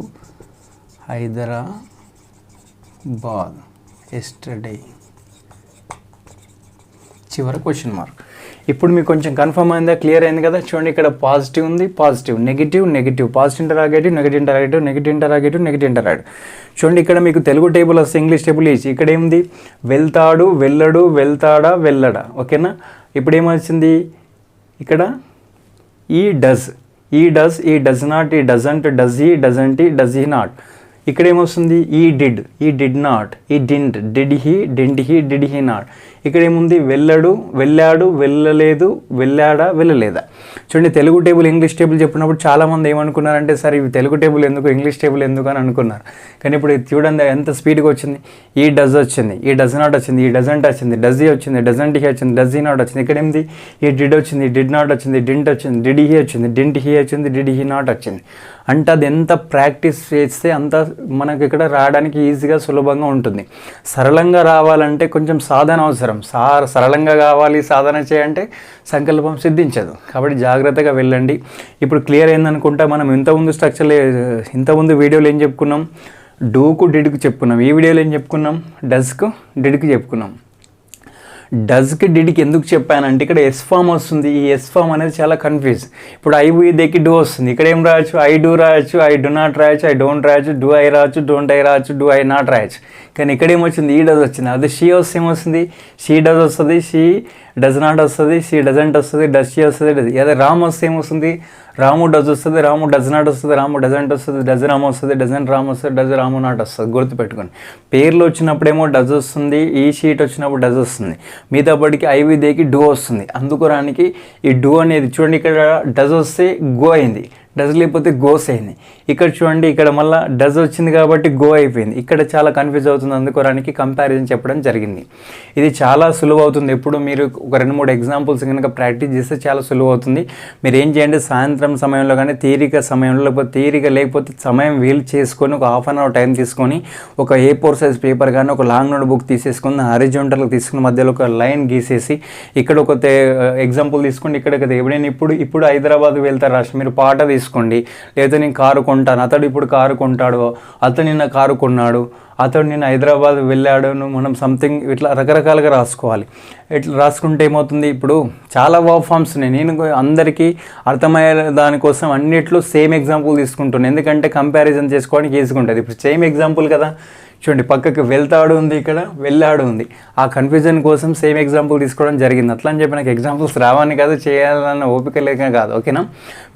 Hyderabad yesterday? చివరి క్వశ్చన్ మార్క్. ఇప్పుడు మీకు కొంచెం కన్ఫర్మ్ అయిందా? క్లియర్ అయింది కదా? చూడండి ఇక్కడ పాజిటివ్ ఉంది, positive, negative, positive interrogative, negative interrogative. చూడండి ఇక్కడ మీకు తెలుగు టేబుల్ వస్తే ఇంగ్లీష్ టేబుల్ వేసి ఇక్కడ ఏముంది? వెళ్తాడు, వెళ్ళడు, వెళ్తాడా, వెళ్ళడా. ఓకేనా? ఇప్పుడు ఏమొచ్చింది? ఇక్కడ ఈ డస్, ఈ డస్ నాట్, ఈ doesn't, does he, doesn't he, does he not. ఇక్కడ ఏమొస్తుంది? ఈ డిడ్ నాట్, ఈ did he, did he not. ఇక్కడ ఏముంది? వెళ్ళాడు, వెళ్ళలేదు, వెళ్ళాడా, వెళ్ళలేదా. చూడండి తెలుగు టేబుల్ ఇంగ్లీష్ టేబుల్ చెప్పినప్పుడు చాలామంది ఏమనుకున్నారంటే సరే ఇవి తెలుగు టేబుల్ ఎందుకు, ఇంగ్లీష్ టేబుల్ ఎందుకు అని అనుకున్నారు. కానీ ఇప్పుడు చూడండి ఎంత స్పీడ్గా వచ్చింది. ఈ డస్ వచ్చింది, ఈ డస్ నాట్ వచ్చింది, ఈ డజంట్ వచ్చింది, డస్ హీ వచ్చింది, డజంట్ హీ వచ్చింది, డస్ హీ నాట్ వచ్చింది. ఇక్కడ ఏంది? ఈ డిడ్ వచ్చింది, డిడ్ నాట్ వచ్చింది, డింట్ వచ్చింది, డిడ్ హీ వచ్చింది, డింట్ హీ వచ్చింది, డిడ్ హీ నాట్ వచ్చింది. అంటే అది ఎంత ప్రాక్టీస్ చేస్తే అంత మనకి ఇక్కడ రావడానికి ఈజీగా సులభంగా ఉంటుంది. సరళంగా రావాలంటే కొంచెం సాధన అవసరం. సరళంగా కావాలి సాధన చేయంటే సంకల్పం సిద్ధించదు. కాబట్టి జాగ్రత్తగా వెళ్ళండి. ఇప్పుడు క్లియర్ అయిందనుకుంటా. మనం ఇంతకుముందు వీడియోలో ఏం చెప్పుకున్నాం? డూకు డిడ్కు చెప్పుకున్నాం. ఈ వీడియోలో ఏం చెప్పుకున్నాం? డస్కు డిడ్కి చెప్పుకున్నాం. డస్కి డిడ్కి ఎందుకు చెప్పానంటే ఇక్కడ ఎస్ ఫామ్ వస్తుంది. ఈ ఎస్ ఫామ్ అనేది చాలా కన్ఫ్యూజ్. ఇప్పుడు ఐ వి దేకి డూ వస్తుంది. ఇక్కడ ఏం రాయొచ్చు? ఐ డూ రాయొచ్చు, ఐ డు నాట్ రాయొచ్చు, ఐ డోంట్ రాయొచ్చు, డూ ఐ రాయొచ్చు, డోంట్ ఐ రాయొచ్చు, డూ ఐ నాట్ రాయొచ్చు. కానీ ఇక్కడ ఏమొచ్చింది? ఈ డస్ వచ్చింది. అదే షీ వస్తే ఏమొస్తుంది? షీ డస్ వస్తుంది, షీ డస్ నాట్ వస్తుంది, షీ డజంట్ వస్తుంది, డస్ షీ వస్తుంది. అదే రామ్ వస్తే ఏమొస్తుంది? రాము డజ్ వస్తుంది, రాము డజ్ నాట్ వస్తుంది, రాము డజంట్ వస్తుంది, డజ్ రామ్ వస్తుంది, డజంట్ రామ్ వస్తుంది, డజ్ రాము నాట్ వస్తుంది. గుర్తుపెట్టుకోండి. పేర్లు వచ్చినప్పుడేమో డజ్ వస్తుంది, ఈ షీట్ వచ్చినప్పుడు డజ్ వస్తుంది. మిగతాప్పటికి ఐ వి దేకి డూ వస్తుంది. అందుకోరానికి ఈ డూ అనేది చూడండి, ఇక్కడ డజ్ వస్తే గో అయింది, డజ్ లేకపోతే గోస్ అయింది. ఇక్కడ చూడండి, ఇక్కడ మళ్ళీ డజ్ వచ్చింది కాబట్టి గో అయిపోయింది. ఇక్కడ చాలా కన్ఫ్యూజ్ అవుతుంది. అందుకోరానికి కంపారిజన్ చెప్పడం జరిగింది. ఇది చాలా సులువు అవుతుంది. ఎప్పుడు మీరు ఒక 2-3 ఎగ్జాంపుల్స్ కనుక ప్రాక్టీస్ చేస్తే చాలా సులువు అవుతుంది. మీరు ఏం చేయండి, సాయంత్రం సమయంలో కానీ తీరిక సమయంలో లేకపోతే సమయం వీలు చేసుకొని ఒక హాఫ్ అన్ అవర్ టైం తీసుకొని ఒక A4 సైజ్ పేపర్ కానీ ఒక లాంగ్ నోట్ బుక్ తీసేసుకుని హారిజాంటల్గా తీసుకుని మధ్యలో ఒక లైన్ గీసేసి ఇక్కడ ఒక ఎగ్జాంపుల్ తీసుకోండి. ఇక్కడ ఎప్పుడైనా ఇప్పుడు హైదరాబాద్ వెళ్తారు రాష్ట్రం, మీరు పాట తీసుకోండి. లేదా నేను కారు కొంటాను, అతడు ఇప్పుడు కారు కొంటాడు, అతడు నిన్న కారు కొన్నాడు, అతడు నిన్న హైదరాబాద్ వెళ్ళాడు, మనం సంథింగ్ ఇట్లా రకరకాలుగా రాసుకోవాలి. ఇట్లా రాసుకుంటే ఏమవుతుంది? ఇప్పుడు చాలా వర్బ్ ఫామ్స్ ఉన్నాయి. నేను అందరికీ అర్థమయ్యే దానికోసం అన్నిట్లో సేమ్ ఎగ్జాంపుల్ తీసుకుంటున్నాను. ఎందుకంటే కంపారిజన్ చేసుకోవడానికి ఈజీగా ఉంటుంది. ఇప్పుడు సేమ్ ఎగ్జాంపుల్ కదా, చూడండి పక్కకి వెళ్తాడు ఉంది, ఇక్కడ వెళ్ళాడు ఉంది. ఆ కన్ఫ్యూజన్ కోసం సేమ్ ఎగ్జాంపుల్ తీసుకోవడం జరిగింది. అట్లా అని చెప్పి నాకు ఎగ్జాంపుల్స్ రావని కాదు, చేయాలన్న ఓపిక లేక కాదు. ఓకేనా?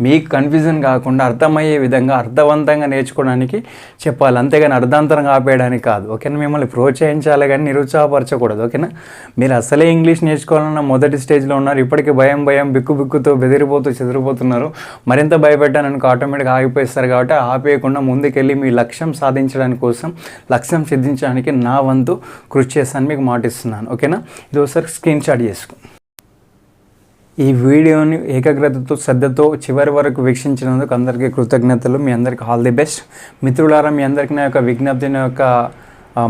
మీకు కన్ఫ్యూజన్ కాకుండా అర్థమయ్యే విధంగా అర్థవంతంగా నేర్చుకోవడానికి చెప్పాలి, అంతేగాని అర్థాంతరంగా ఆపేయడానికి కాదు. ఓకేనా? మిమ్మల్ని ప్రోత్సహించాలి కానీ నిరుత్సాహపరచకూడదు. ఓకేనా? మీరు అసలే ఇంగ్లీష్ నేర్చుకోవాలన్న మొదటి స్టేజ్లో ఉన్నారు. ఇప్పటికీ భయం బిక్కుతో బెదిరిపోతూ చెదిరిపోతున్నారు. మరింత భయపెట్టాననుకో ఆటోమేటిక్గా ఆగిపోయిస్తారు. కాబట్టి ఆపేయకుండా ముందుకెళ్ళి మీ లక్ష్యం సాధించడానికి కోసం లక్ష్యం సిద్ధించడానికి నా వంతు కృషి చేస్తాను, మీకు మాటిస్తున్నాను. ఓకేనా? ఇది ఒకసారి స్క్రీన్ షాట్ చేసుకో. ఈ వీడియోని ఏకాగ్రతతో శ్రద్ధతో చివరి వరకు వీక్షించినందుకు అందరికీ కృతజ్ఞతలు. మీ అందరికీ ఆల్ ది బెస్ట్. మిత్రులారా, మీ అందరికీ నా యొక్క విజ్ఞప్తి, నా యొక్క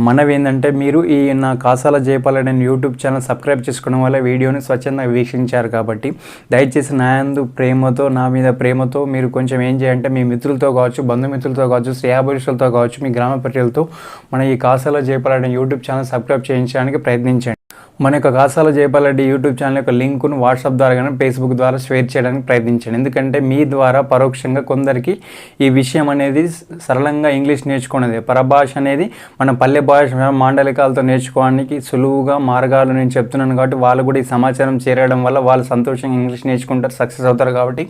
మనవి ఏంటంటే, మీరు ఈ నా కాసాల జయపాల్ అనే యూట్యూబ్ ఛానల్ సబ్స్క్రైబ్ చేసుకోవడం వల్ల వీడియోని స్వచ్ఛందంగా వీక్షించారు. కాబట్టి దయచేసి నా యందు ప్రేమతో, నా మీద ప్రేమతో మీరు కొంచెం ఏం చేయాలంటే మీ మిత్రులతో కావచ్చు, బంధుమిత్రులతో కావచ్చు, శ్రేయాభిరుషులతో కావచ్చు, మీ గ్రామ ప్రజలతో మన ఈ కాసాల జయపాల్ అనే యూట్యూబ్ ఛానల్ సబ్స్క్రైబ్ చేయించడానికి ప్రయత్నించండి. మన యొక్క కాసాల జయపాల్ రెడ్డి యూట్యూబ్ ఛానల్ యొక్క లింకును వాట్సాప్ ద్వారా కానీ ఫేస్బుక్ ద్వారా షేర్ చేయడానికి ప్రయత్నించండి. ఎందుకంటే మీ ద్వారా పరోక్షంగా కొందరికి ఈ విషయం అనేది సరళంగా ఇంగ్లీష్ నేర్చుకునేది, పరభాష అనేది మన పల్లె భాష మాండలికాలతో నేర్చుకోవడానికి సులువుగా మార్గాలు నేను చెప్తున్నాను. కాబట్టి వాళ్ళు కూడా ఈ సమాచారం చేరడం వల్ల వాళ్ళు సంతోషంగా ఇంగ్లీష్ నేర్చుకుంటారు, సక్సెస్ అవుతారు. కాబట్టి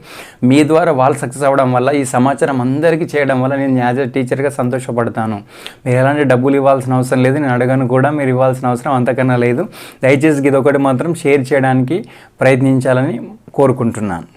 మీ ద్వారా వాళ్ళు సక్సెస్ అవ్వడం వల్ల, ఈ సమాచారం అందరికీ చేయడం వల్ల నేను యాజ్ ఎ టీచర్గా సంతోషపడతాను. మీరు ఎలాంటి డబ్బులు ఇవ్వాల్సిన అవసరం లేదు, నేను అడగను కూడా, మీరు ఇవ్వాల్సిన అవసరం అంతకన్నా లేదు. దయచేసి ఇది ఒకటి మాత్రం షేర్ చేయడానికి ప్రయత్నించాలని కోరుకుంటున్నాను.